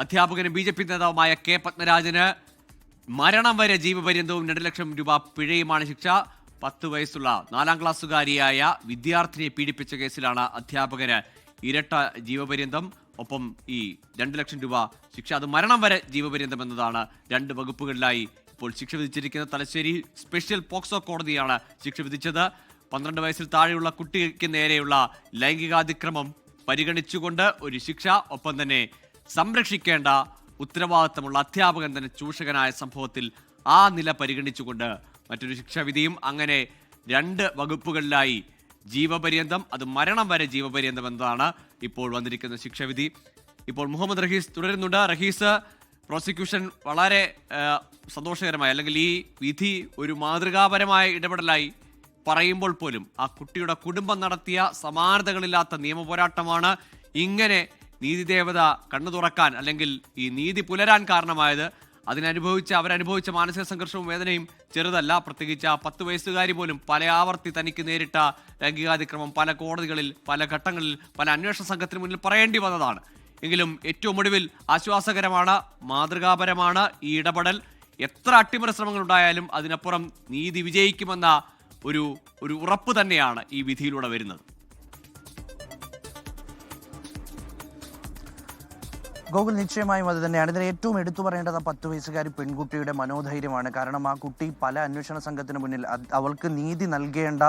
അധ്യാപകനും BJP നേതാവുമായ K Padmarajan മരണം വരെ ജീവപര്യന്തവും 2 ലക്ഷം രൂപ പിഴയുമാണ് ശിക്ഷ. 10 വയസ്സുള്ള 4ാം ക്ലാസ്സുകാരിയായ വിദ്യാർത്ഥിനിയെ പീഡിപ്പിച്ച കേസിലാണ് അധ്യാപകന് ഇരട്ട ജീവപര്യന്തം. ഒപ്പം ഈ 2 ലക്ഷം രൂപ ശിക്ഷ, അത് മരണം വരെ ജീവപര്യന്തം എന്നതാണ് 2 വകുപ്പുകളിലായി ഇപ്പോൾ ശിക്ഷ വിധിച്ചിരിക്കുന്നത്. തലശ്ശേരി സ്പെഷ്യൽ പോക്സോ കോടതിയാണ് ശിക്ഷ വിധിച്ചത്. 12 വയസ്സിൽ താഴെയുള്ള കുട്ടിക്ക് നേരെയുള്ള ലൈംഗികാതിക്രമം പരിഗണിച്ചുകൊണ്ട് ഒരു ശിക്ഷ, ഒപ്പം തന്നെ സംരക്ഷിക്കേണ്ട ഉത്തരവാദിത്തമുള്ള അധ്യാപകൻ തന്നെ ചൂഷകനായ സംഭവത്തിൽ ആ നില പരിഗണിച്ചുകൊണ്ട് മറ്റൊരു ശിക്ഷാവിധിയും. അങ്ങനെ 2 വകുപ്പുകളിലായി ജീവപര്യന്തം, അത് മരണം വരെ ജീവപര്യന്തം എന്നതാണ് ഇപ്പോൾ വന്നിരിക്കുന്ന ശിക്ഷാവിധി. ഇപ്പോൾ മുഹമ്മദ് റഹീസ് തുടരുന്നുണ്ട്. റഹീസ്, പ്രോസിക്യൂഷൻ വളരെ സന്തോഷകരമായ, അല്ലെങ്കിൽ ഈ വിധി ഒരു മാതൃകാപരമായ ഇടപെടലായി പറയുമ്പോൾ പോലും ആ കുട്ടിയുടെ കുടുംബം നടത്തിയ സമാനതകളില്ലാത്ത നിയമപോരാട്ടമാണ് ഇങ്ങനെ നീതിദേവത കണ്ണു തുറക്കാൻ, അല്ലെങ്കിൽ ഈ നീതി പുലരാൻ കാരണമായത്. അവരനുഭവിച്ച മാനസിക സംഘർഷവും വേദനയും ചെറുതല്ല. പ്രത്യേകിച്ച് ആ 10 വയസ്സുകാരി പോലും പല ആവർത്തി തനിക്ക് നേരിട്ട ലൈംഗികാതിക്രമം പല കോടതികളിൽ, പല ഘട്ടങ്ങളിൽ, പല അന്വേഷണ സംഘത്തിന് മുന്നിൽ പറയേണ്ടി വന്നതാണ്. എങ്കിലും ഏറ്റവും ഒടുവിൽ ആശ്വാസകരമാണ്, മാതൃകാപരമാണ് ഈ ഇടപെടൽ. എത്ര അട്ടിമറി ശ്രമങ്ങൾ ഉണ്ടായാലും അതിനപ്പുറം നീതി വിജയിക്കുമെന്ന ഒരു ഉറപ്പ് തന്നെയാണ് ഈ വിധിയിലൂടെ വരുന്നത്. ഗോകുൽ, നിശ്ചയമായും അത് തന്നെയാണ്. ഇതിന് ഏറ്റവും എടുത്തു പറയേണ്ടത് 10 വയസ്സുകാരി പെൺകുട്ടിയുടെ മനോധൈര്യമാണ്. കാരണം ആ കുട്ടി പല അന്വേഷണ സംഘത്തിന് മുന്നിൽ, അവൾക്ക് നീതി നൽകേണ്ട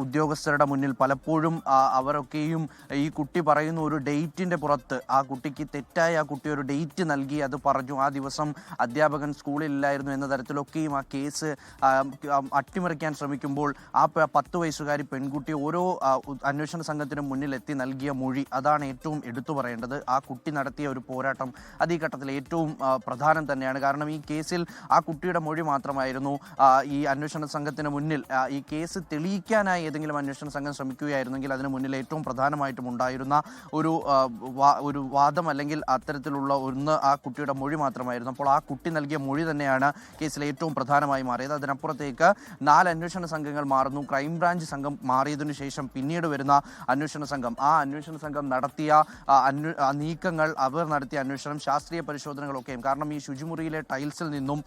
ഉദ്യോഗസ്ഥരുടെ മുന്നിൽ പലപ്പോഴും അവരൊക്കെയും ഈ കുട്ടി പറയുന്ന ഒരു ഡേറ്റിൻ്റെ പുറത്ത് ആ കുട്ടിക്ക് തെറ്റായി ആ കുട്ടി ഒരു ഡേറ്റ് നൽകി അത് പറഞ്ഞു. ആ ദിവസം അധ്യാപകൻ സ്കൂളിലില്ലായിരുന്നു എന്ന തരത്തിലൊക്കെയും ആ കേസ് അട്ടിമറിക്കാൻ ശ്രമിക്കുമ്പോൾ ആ 10 വയസ്സുകാരി പെൺകുട്ടി ഓരോ അന്വേഷണ സംഘത്തിനും മുന്നിൽ എത്തി നൽകിയ മൊഴി, അതാണ് ഏറ്റവും എടുത്തു പറയേണ്ടത്. ആ കുട്ടി നടത്തിയ ഒരു പോരാട്ടം അത് ഈ ഘട്ടത്തിൽ ഏറ്റവും പ്രധാനം തന്നെയാണ്. കാരണം ഈ കേസിൽ ആ കുട്ടിയുടെ മൊഴി മാത്രമായിരുന്നു ഈ അന്വേഷണ സംഘത്തിന് മുന്നിൽ. ഈ കേസ് തെളിയിക്കാനായി ഏതെങ്കിലും അന്വേഷണ സംഘം ശ്രമിക്കുകയായിരുന്നെങ്കിൽ അതിന് മുന്നിൽ ഏറ്റവും പ്രധാനമായിട്ടും ഉണ്ടായിരുന്ന ഒരു വാദം, അല്ലെങ്കിൽ അത്തരത്തിലുള്ള ഒന്ന് ആ കുട്ടിയുടെ മൊഴി മാത്രമായിരുന്നു. അപ്പോൾ ആ കുട്ടി നൽകിയ മൊഴി തന്നെയാണ് കേസിൽ ഏറ്റവും പ്രധാനമായി മാറിയത്. അതിനപ്പുറത്തേക്ക് 4 അന്വേഷണ സംഘങ്ങൾ മാറുന്നു. ക്രൈംബ്രാഞ്ച് സംഘം മാറിയതിനു ശേഷം പിന്നീട് വരുന്ന അന്വേഷണ സംഘം, ആ അന്വേഷണ സംഘം നടത്തിയ നീക്കങ്ങൾ, അവർ നടത്തിയ അന്വേഷണം, ശാസ്ത്രീയ പരിശോധനകളൊക്കെയും. കാരണം ഈ ശുചിമുറിയിലെ ടൈൽസിൽ നിന്നും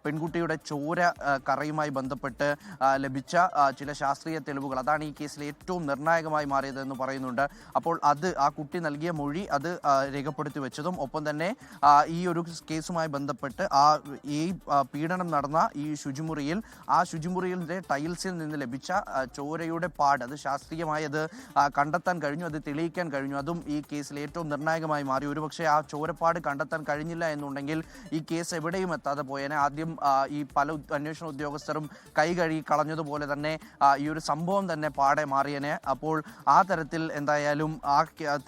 പെൺകുട്ടിയുടെ ചോര കറയുമായി ബന്ധപ്പെട്ട് ലഭിച്ച ചില ശാസ്ത്രീയ തെളിവുകൾ, അതാണ് ഈ കേസിൽ ഏറ്റവും നിർണായകമായി മാറിയതെന്ന് പറയുന്നുണ്ട്. അപ്പോൾ അത് ആ കുട്ടി നൽകിയ മൊഴി അത് രേഖപ്പെടുത്തി വെച്ചതും, ഒപ്പം തന്നെ ഈ ഒരു കേസുമായി ബന്ധപ്പെട്ട് ഈ പീഡനം നടന്ന ഈ ശുചിമുറിയിലെ ടൈൽസിൽ നിന്ന് ലഭിച്ച ചോരയുടെ പാട്, അത് ശാസ്ത്രീയമായി അത് കണ്ടെത്താൻ കഴിഞ്ഞു, അത് തെളിയിക്കാൻ കഴിഞ്ഞു. അതും ഈ കേസിൽ ഏറ്റവും നിർണായകമായി മാറി. ഒരുപക്ഷെ ആ ചോരപ്പാട് കണ്ടെത്താൻ കഴിഞ്ഞില്ല എന്നുണ്ടെങ്കിൽ ഈ കേസ് എവിടെയും എത്താതെ പോയേനെ. ആദ്യം ഈ പല അന്വേഷണ ഉദ്യോഗസ്ഥരും കൈ കഴുകി കളഞ്ഞതുപോലെ തന്നെ ഈ ഒരു സംഭവം തന്നെ പാടെ മാറിയനെ. അപ്പോൾ ആ തരത്തിൽ എന്തായാലും ആ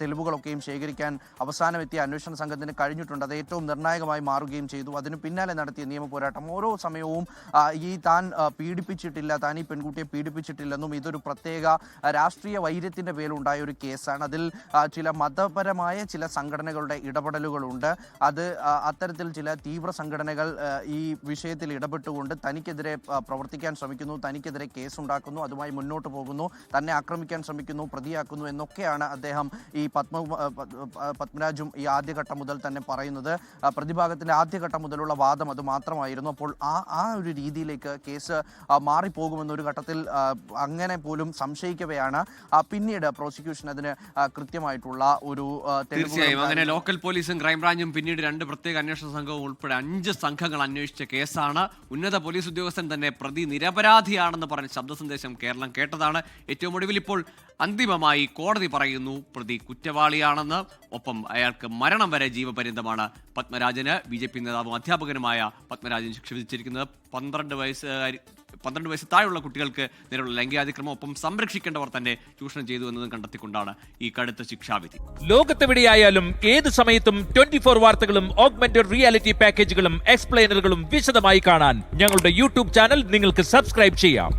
തെളിവുകളൊക്കെയും ശേഖരിക്കാൻ അവസാനമെത്തിയ അന്വേഷണ സംഘത്തിന് കഴിഞ്ഞിട്ടുണ്ട്. അത് ഏറ്റവും നിർണായകമായി മാറുകയും ചെയ്തു. അതിന് പിന്നാലെ നടത്തിയ നിയമ പോരാട്ടം, ഓരോ സമയവും താൻ പീഡിപ്പിച്ചിട്ടില്ല, താൻ ഈ പെൺകുട്ടിയെ പീഡിപ്പിച്ചിട്ടില്ലെന്നും ഇതൊരു പ്രത്യേക രാഷ്ട്രീയ വൈര്യത്തിൻ്റെ പേരിലുണ്ടായ ഒരു കേസാണ്, അതിൽ ചില മതപരമായ ചില സംഘടനകളുടെ ഇടപെടലുകളുണ്ട്, അത് അത്തരത്തിൽ ചില തീവ്ര സംഘടനകൾ ഈ വിഷയത്തിൽ ഇടപെട്ടുകൊണ്ട് തനിക്കെതിരെ പ്രവർത്തിക്കാൻ ശ്രമിക്കുന്നു, തനിക്കെതിരെ കേസുണ്ടാക്കുന്നു, അതുമായി മുന്നോട്ട് പോകുന്നു, തന്നെ ആക്രമിക്കാൻ ശ്രമിക്കുന്നു, പ്രതിയാക്കുന്നു എന്നൊക്കെയാണ് അദ്ദേഹം ഈ പത്മരാജും ഈ ആദ്യഘട്ടം മുതൽ തന്നെ പറയുന്നത്. പ്രതിഭാഗത്തിൻ്റെ ആദ്യഘട്ടം മുതലുള്ള വാദം അത് മാത്രമായിരുന്നു. അപ്പോൾ ആ ഒരു രീതിയിലേക്ക് കേസ് മാറിപ്പോകുമെന്നൊരു ഘട്ടത്തിൽ അങ്ങനെ പോലും സംശയിക്കവെയാണ് പിന്നീട് പ്രോസിക്യൂഷൻ അതിന് കൃത്യമായിട്ടുള്ള ഒരു തീർച്ചയായും അങ്ങനെ ലോക്കൽ പോലീസും ക്രൈംബ്രാഞ്ചും പിന്നീട് 2 പ്രത്യേക അന്വേഷണ സംഘവും ഉൾപ്പെടെ 5 സംഘങ്ങൾ അന്വേഷിച്ച കേസാണ്. ഉന്നത പോലീസ് ഉദ്യോഗസ്ഥൻ തന്നെ പ്രതി നിരപരാധിയാണെന്ന് പറഞ്ഞ ശബ്ദ സന്ദേശം കേരളം കേട്ടതാണ്. ഏറ്റവും ഒടുവിൽ ഇപ്പോൾ അന്തിമമായി കോടതി പറയുന്നു പ്രതി കുറ്റവാളിയാണെന്ന്. ഒപ്പം അയാൾക്ക് മരണം വരെ ജീവപര്യന്തമാണ് പത്മരാജന്, BJP നേതാവും അധ്യാപകനുമായ പത്മരാജൻ ശിക്ഷ വിധിച്ചിരിക്കുന്നത്. 12 വയസ്സ് താഴെയുള്ള കുട്ടികൾക്ക് നേരെയുള്ള ലൈംഗികാതിക്രമം, ഒപ്പം സംരക്ഷിക്കേണ്ടവർ തന്നെ ചൂഷണം ചെയ്തു എന്നതും കണ്ടെത്തിക്കൊണ്ടാണ് ഈ കടുത്ത ശിക്ഷാവിധി. ലോകത്തെവിടെയായാലും ഏത് സമയത്തും 24 വാർത്തകളും ഓഗ്മെന്റഡ് റിയാലിറ്റി പാക്കേജുകളും എക്സ്പ്ലെയിനറുകളും വിശദമായി കാണാൻ ഞങ്ങളുടെ YouTube ചാനൽ നിങ്ങൾക്ക് സബ്സ്ക്രൈബ് ചെയ്യാം.